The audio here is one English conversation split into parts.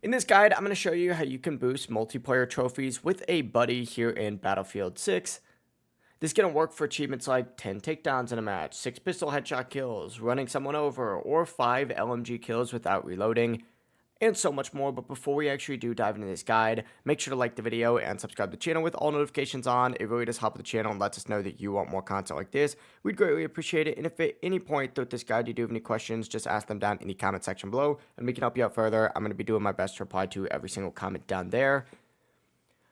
In this guide, I'm going to show you how you can boost multiplayer trophies with a buddy here in Battlefield 6. This is going to work for achievements like 10 takedowns in a match, 6 pistol headshot kills, running someone over, or 5 LMG kills without reloading, and so much more. But before we actually do dive into this guide, make sure to like the video and subscribe to the channel with all notifications on. It really does help the channel and lets us know that you want more content like this. We'd greatly appreciate it. And if at any point throughout this guide you do have any questions, just ask them down in the comment section below and we can help you out further. I'm going to be doing my best to reply to every single comment down there.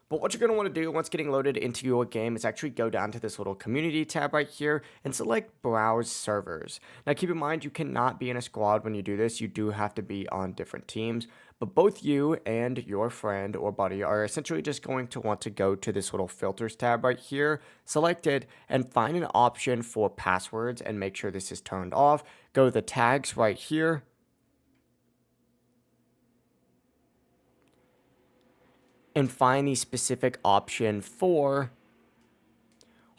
But what you're going to want to do once getting loaded into your game is actually go down to this little community tab right here and select browse servers. Now keep in mind you cannot be in a squad when you do this. You do have to be on different teams. But both you and your friend or buddy are essentially just going to want to go to this little filters tab right here, select it, and find an option for passwords and make sure this is turned off. Go to the tags right here. And find the specific option for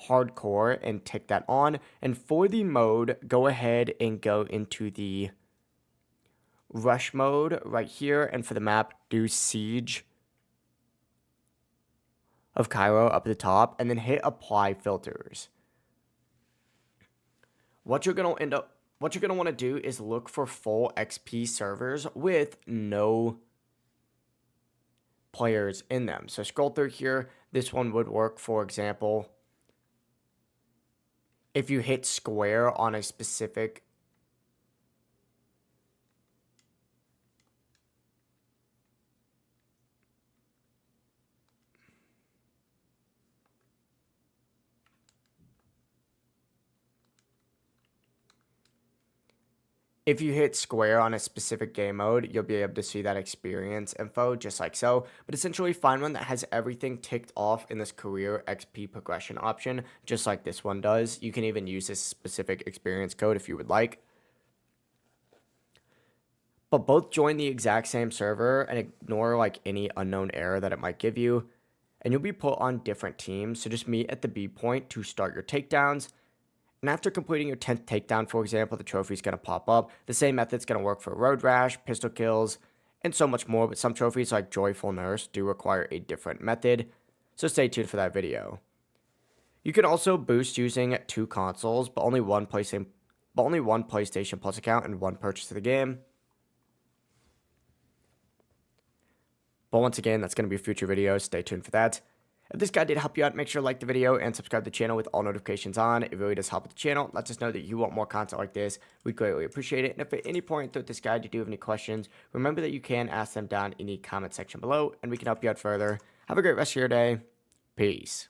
hardcore and tick that on. And for the mode, go ahead and go into the rush mode right here. And for the map, do Siege of Cairo up at the top. And then hit apply filters. What you're going to want to do is look for full XP servers with no players in them. So scroll through here. This one would work, for example, if you hit square on a specific If you hit square on a specific game mode, you'll be able to see that experience info just like so. But essentially find one that has everything ticked off in this career XP progression option, just like this one does. You can even use this specific experience code if you would like. But both join the exact same server and ignore like any unknown error that it might give you. And you'll be put on different teams. So just meet at the B point to start your takedowns. And after completing your 10th takedown, for example, the trophy is going to pop up. The same method's going to work for road rash, pistol kills, and so much more. But some trophies like Joyful Nurse do require a different method. So stay tuned for that video. You can also boost using 2 consoles, but only one PlayStation Plus account and 1 purchase of the game. But once again, that's going to be future videos. Stay tuned for that. If this guide did help you out, make sure to like the video and subscribe to the channel with all notifications on. It really does help with the channel. Lets us know that you want more content like this. We'd greatly appreciate it. And if at any point throughout this guide you do have any questions, remember that you can ask them down in the comment section below, and we can help you out further. Have a great rest of your day. Peace.